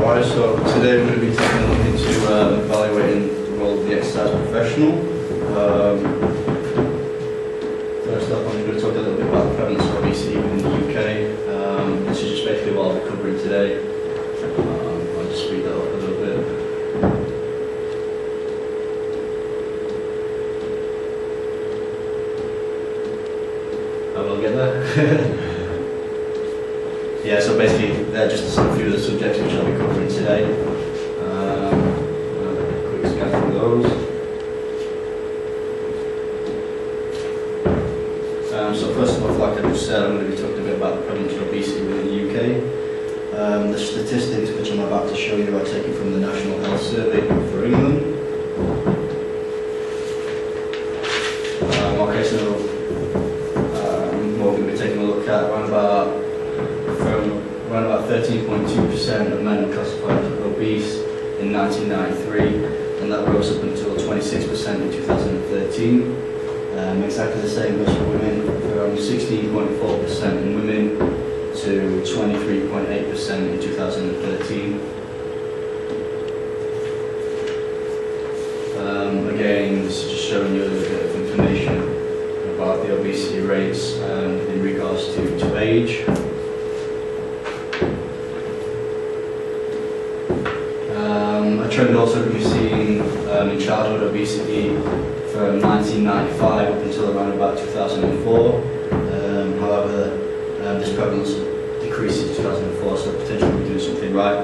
Alright, so today we're going to be taking a look into evaluating the role of the exercise professional. First up, I'm going to talk a little bit about the prevalence of obesity in the UK. This is just basically what I'll be covering today. I'll just speed that up a little bit. I will get there. Yeah, so basically they're just a few of the subjects which I'll be covering today. I'll have a quick scan through those. So first of all, like I just said, I'm going to be talking a bit about the prevalence of obesity within the UK. The statistics which I'm about to show you are taken from the National Health Survey for England. Okay, so what we're going to be taking a look at around about 13.2% of men were classified as obese in 1993, and that rose up until 26% in 2013. Exactly the same goes for women, from 16.4% in women to 23.8% in 2013. Again, this is just showing you a little bit of information about the obesity rates in regards to age. A trend also can be seen in childhood obesity from 1995 up until around about 2004. However, this prevalence decreased in 2004, so potentially we're doing something right.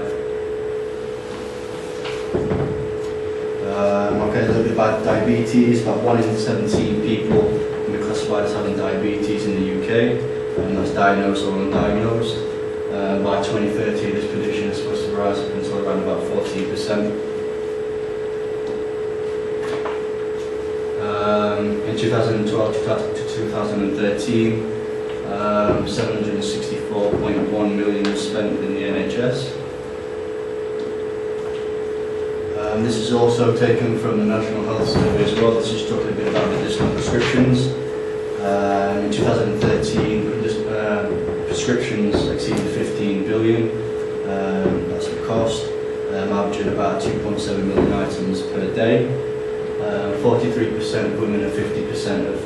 Okay, a little bit about diabetes. About 1 in 17 people can be classified as having diabetes in the UK, and that's diagnosed or undiagnosed. By 2030, this prediction is supposed to rise up until around about 14%. In 2012 to 2013, 764.1 million was spent within the NHS. This is also taken from the National Health Survey as well. This is talking a bit about medicinal prescriptions. In 2013, prescriptions exceeded 15 billion. That's the cost, averaging about 2.7 million items per day. 43% of women and 50% of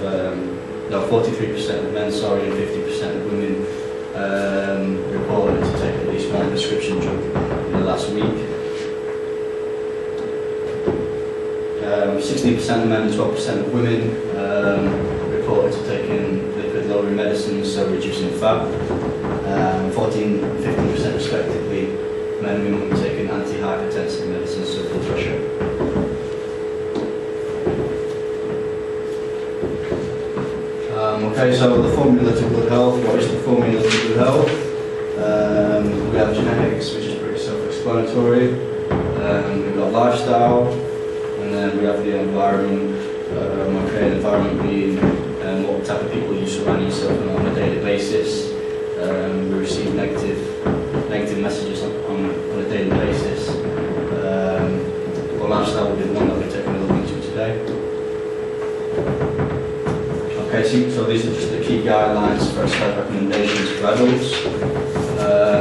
43% of men, and 50% of women reported to take at least one prescription drug in the last week. 16% of men and 12% of women reported to taking lipid-lowering medicines, so reducing fat. 14% and 15% respectively, men and women were taking anti-hypertensive medicines, so blood pressure. Okay, so the formula to good health. What is the formula to good health? We have genetics, which is pretty self-explanatory. We've got lifestyle, and then we have the environment. Okay, the environment being what type of people you surround yourself with on a daily basis. We receive negative messages on a daily basis. Well, lifestyle will be the one that we're taking a look into today. Okay, so these are just the key guidelines for exercise recommendations for adults.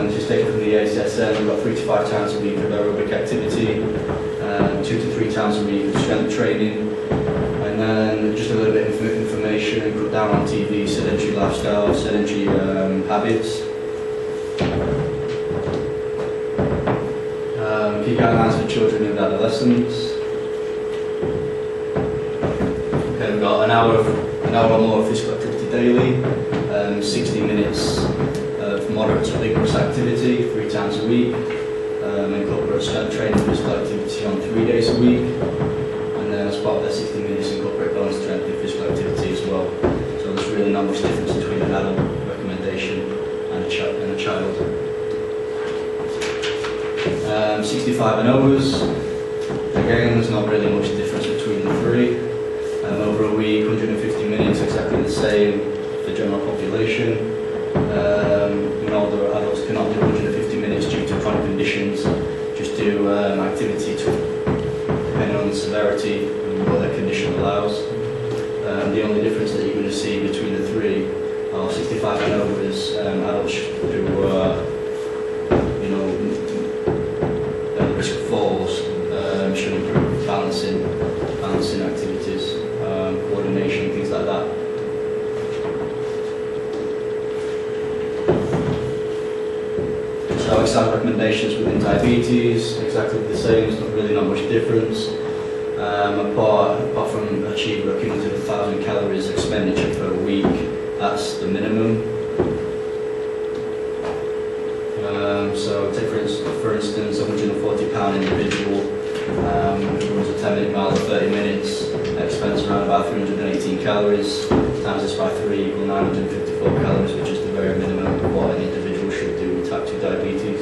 This is taken from the ACSN. We've got 3 to 5 times a week of aerobic activity, 2 to 3 times a week of strength training, and then just a little bit of information and cut down on TV, sedentary lifestyle, sedentary habits. Key guidelines for children and adolescents. Okay, we've got an hour or more of physical activity daily, 60 minutes of moderate to vigorous activity 3 times a week, incorporate strength training physical activity on 3 days a week, and then as part of that 60 minutes incorporate balance strength and physical activity as well. So there's really not much difference between an adult recommendation and a child. 65 and overs, again there's not really much difference between the three. Over a week, 150 minutes, exactly the same for the general population. When older adults cannot do 150 minutes due to chronic conditions, just do activity depending on the severity and what their condition allows. The only difference that you're going to see between the three are 65 and over is adults who exercise recommendations within diabetes, exactly the same, it's not much difference. Apart from achieving a cumulative 1,000 calories expenditure per week, that's the minimum. So take for instance a 140-pound individual who runs a 10-minute mile in 30 minutes, expends around about 318 calories, times this by 3 equals 954 calories, which is the very minimum of what an individual should do with type 2 diabetes.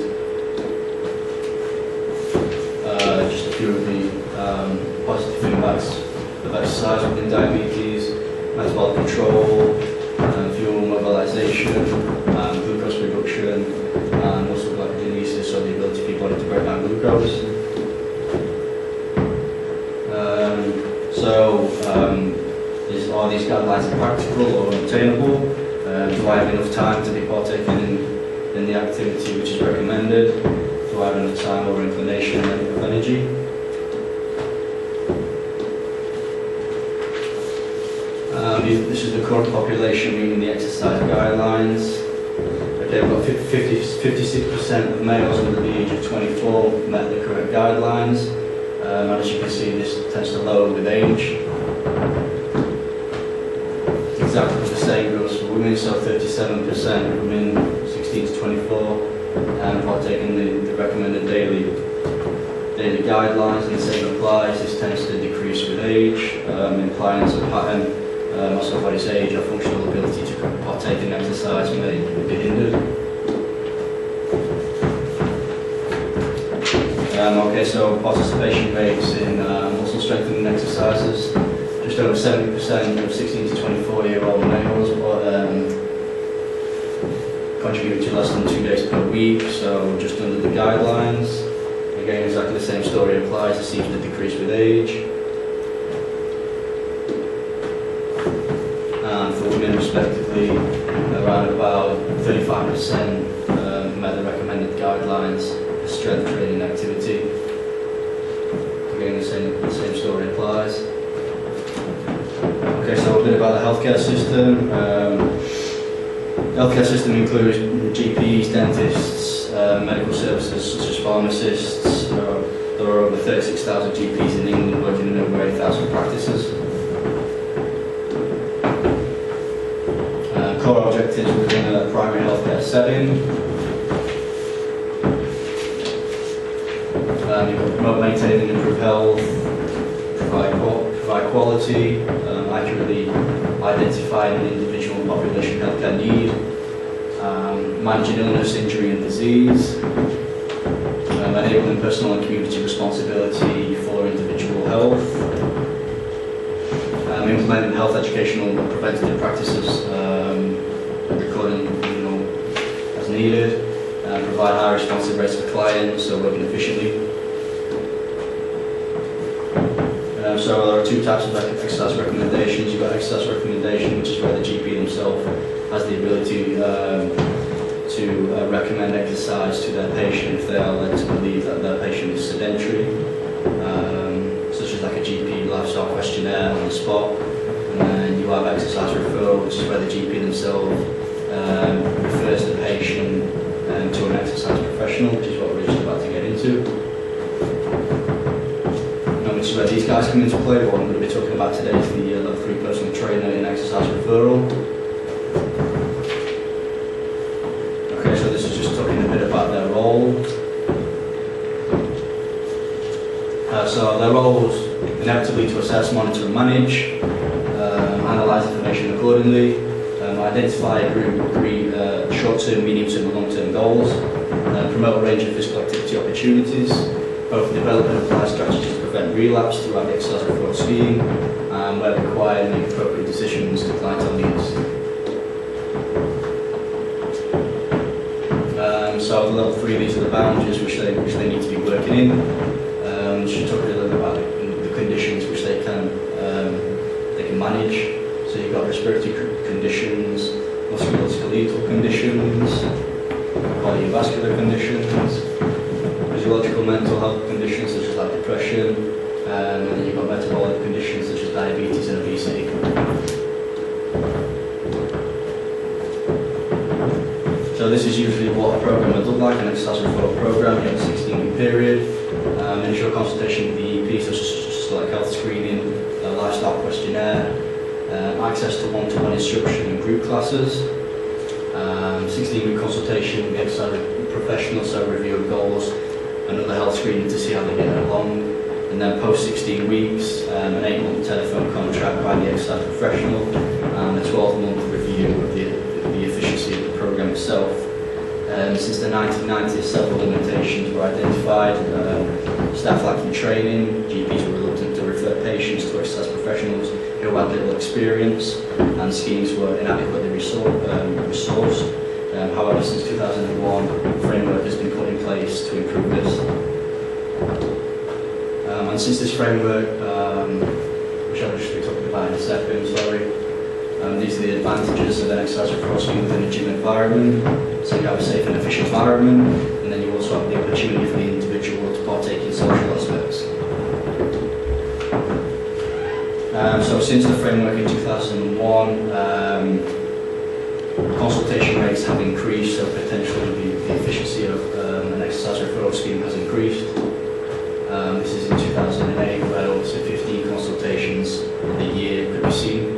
Just a few of the positive impacts of exercise within diabetes: metabolic control, fuel mobilization, glucose reduction, and muscle glycogenesis, so the ability for your body to break down glucose. Are these guidelines practical or unattainable? Do I have enough time to be partaking in the activity which is recommended? Do I have enough time or inclination of energy? This is the current population meeting the exercise guidelines. Okay, we've got 56% of males under the age of 24 met the correct guidelines. And as you can see, this tends to lower with age. Exactly the same goes for women, so 37% of women 16 to 24 partaking the recommended daily guidelines, and the same applies. This tends to decrease with age, implying as a pattern also body's age or functional ability to partake in exercise may be hindered. Okay, so participation rates in muscle strengthening exercises. Just over 70% of 16 to 24-year-old males contribute to less than 2 days per week, so just under the guidelines. Again, exactly the same story applies. It seems to decrease with age. And for women, respectively, around about 35% met the recommended guidelines for strength training activity. Again, the same story applies. Okay, so a bit about the healthcare system. The healthcare system includes GPs, dentists, medical services such as pharmacists. There are over 36,000 GPs in England working in over 8,000 practices. Core objectives within a primary healthcare setting. You can promote, maintain and improve health, provide quality, accurately identify an individual and population healthcare need, managing illness, injury and disease, enabling personal and community responsibility for individual health, implementing health educational and preventative practices, recording as needed, provide high responsive rates for clients, so working efficiently. So there are two types of exercise recommendations. You've got exercise recommendation, which is where the GP himself has the ability to recommend exercise to their patient if they are led to believe that their patient is sedentary, such as like a GP lifestyle questionnaire on the spot. And then you have exercise referral, which is where the GP themselves refers the patient to an exercise professional, which is what we're just about to get into. Which is where these guys come into play. What I'm going to be talking about today is the level 3 personal trainer in exercise referral. Okay, so this is just talking a bit about their role. So their role is inevitably to assess, monitor and manage, analyse information accordingly, identify and agree short-term, medium-term and long-term goals, promote a range of physical activity opportunities, both develop and apply strategies to prevent relapse throughout the exercise referral scheme, and where required, make appropriate decisions to clientele needs. So level 3, these are the boundaries which they need to be working in. Should talk a little bit about the conditions which they can manage. So you've got respiratory conditions, musculoskeletal conditions, cardiovascular conditions, physiological mental health conditions such as like depression, and then you've got metabolic conditions such as diabetes and obesity. So this this is usually what a program would look like, an exercise referral program. You have a 16-week period, initial consultation with the EP, so just like health screening, a lifestyle questionnaire, access to one-to-one instruction in group classes, 16-week consultation with the exercise professional, so review of goals, another health screening to see how they get along, and then post 16 weeks, an 8-month telephone contract by the exercise professional, and a 12-month review of the efficiency of the program itself. Since the 1990s, several limitations were identified. Staff lacking training, GPs were reluctant to refer patients to exercise professionals who had little experience, and schemes were inadequately resourced. However, since 2001, a framework has been put in place to improve this. And since this framework, which I'll just be talking about in a second, these are the advantages of an exercise referral scheme within a gym environment. So you have a safe and efficient environment, and then you also have the opportunity for the individual to partake in social aspects. So since the framework in 2001, consultation rates have increased, so potentially the efficiency of an exercise referral scheme has increased. This is in 2008, where over 15 consultations a year could be seen.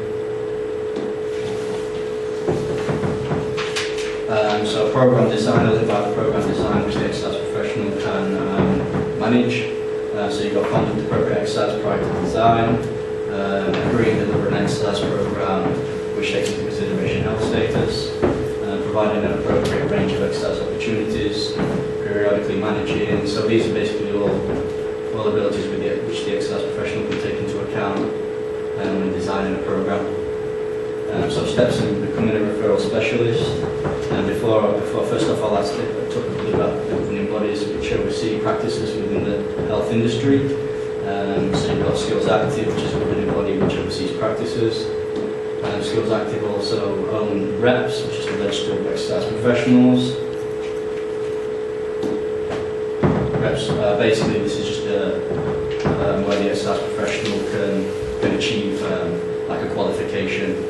So program design, a little about the program design which the exercise professional can manage. So you've got conduct appropriate exercise prior to design, agree and deliver an exercise program which takes into consideration health status, providing an appropriate range of exercise opportunities, periodically managing. So these are basically all abilities which the exercise professional can take into account when designing a program. So steps in becoming a referral specialist. And first off, I'll talk a bit about the governing bodies which oversee practices within the health industry. So you've got Skills Active, which is a governing body which oversees practices. Skills Active also own REPS, which is the Register of Exercise Professionals. REPS, basically this is just where the exercise professional can achieve like a qualification.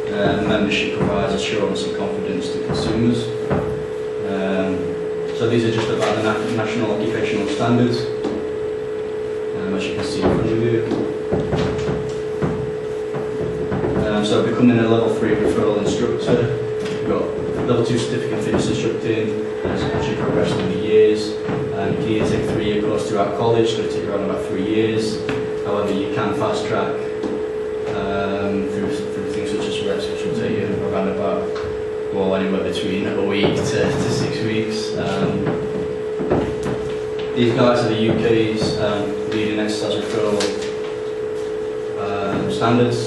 Membership provides assurance and confidence to consumers. So these are just about the national occupational standards, as you can see in front of you. So becoming a level 3 referral instructor, you've got level 2 certificate in fitness instructing, as you progress through the years. You can either take a 3-year course throughout college, it's going to take around about 3 years. However, you can fast track through things such as reps, which will take you around about, well, anywhere between a week to 6 weeks. These guys are the UK's leading exercise referral standards.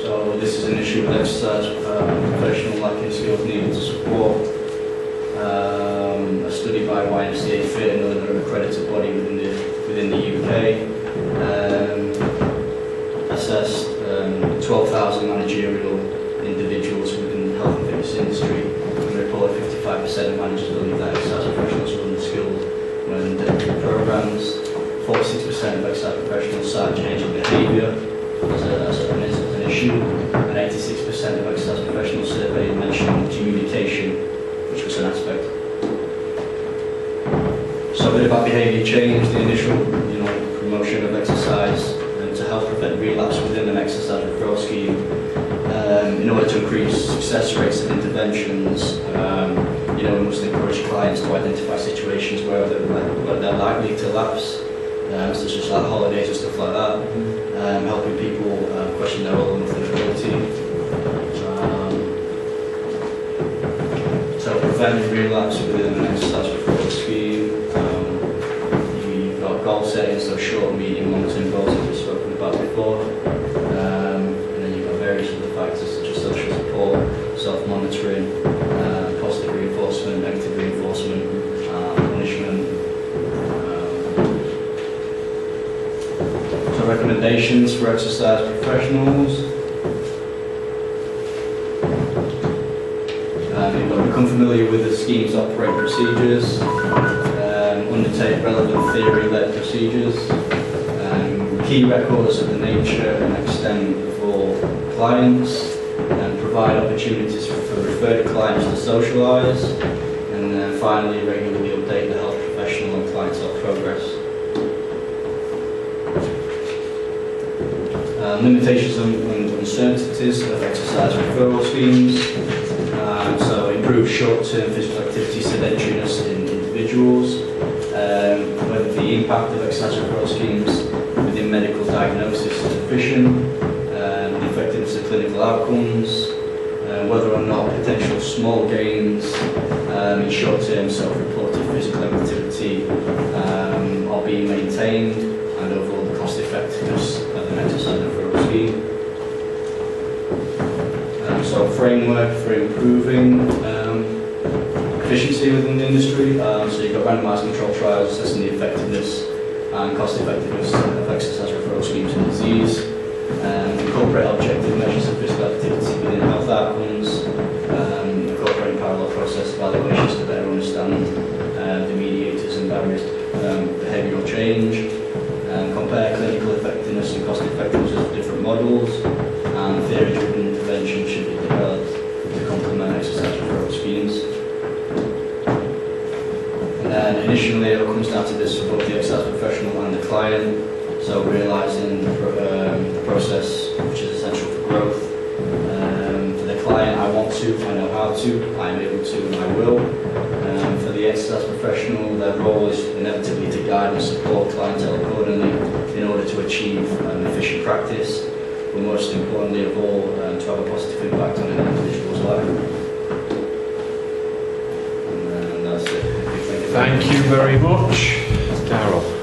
So this is an issue with exercise professional lacking skills needed to support. A study by YMCA Fit, another accredited body within the UK, assessed 12,000 managerial individuals within the health and fitness industry, and reported 55% of managers believe that exercise professionals are unskilled when delivering programs. 46% of exercise professionals cite changing behaviour as an issue, and 86% of exercise professionals surveyed mentioned communication, which was an aspect. So a bit about behaviour change, the initial promotion of exercise to help prevent relapse within an exercise referral scheme. In order to increase success rates of interventions, we must encourage clients to identify situations where they're likely to lapse, such as like holidays and stuff like that, helping people question their own ability. So preventing relapse within an exercise referral scheme. You've got goal setting, so short, medium, long-term goals as we've spoken about before. And then you've got various other factors such as social support, self-monitoring, positive reinforcement, negative reinforcement, punishment. So recommendations for exercise professionals. You've got to become familiar with the scheme's operating procedures, undertake relevant theory-led procedures, key records of the nature and extent of all clients, and provide opportunities for referred clients to socialise, and then finally regularly update the health professional and client's health progress. Limitations and uncertainties of exercise referral schemes. So improve short-term physical activity sedentariness in individuals, whether the impact of exercise referral schemes within medical diagnosis is efficient, the effectiveness of clinical outcomes, whether or not potential small gains in short-term self-reported physical activity are being maintained, and overall the cost effectiveness of an exercise referral scheme. So framework for improving efficiency within the industry. So you've got randomised control trials assessing the effectiveness and cost effectiveness of exercise referral schemes in disease. Incorporate objective measures of physical activity within health outcomes. Incorporate parallel process evaluations to better understand the mediators and barriers to behavioural change. Compare clinical effectiveness and cost effectiveness of different models. And theory-driven intervention should be developed to complement exercise referral schemes. And then initially it all comes down to this for both the exercise professional and the client. So realising the process which is essential for growth. For the client, I want to, I know how to, I am able to, and I will. For the exercise professional, their role is inevitably to guide and support clientele accordingly in order to achieve efficient practice, but most importantly of all, to have a positive impact on an individual's life. And that's it. Thank you very much, Daryl.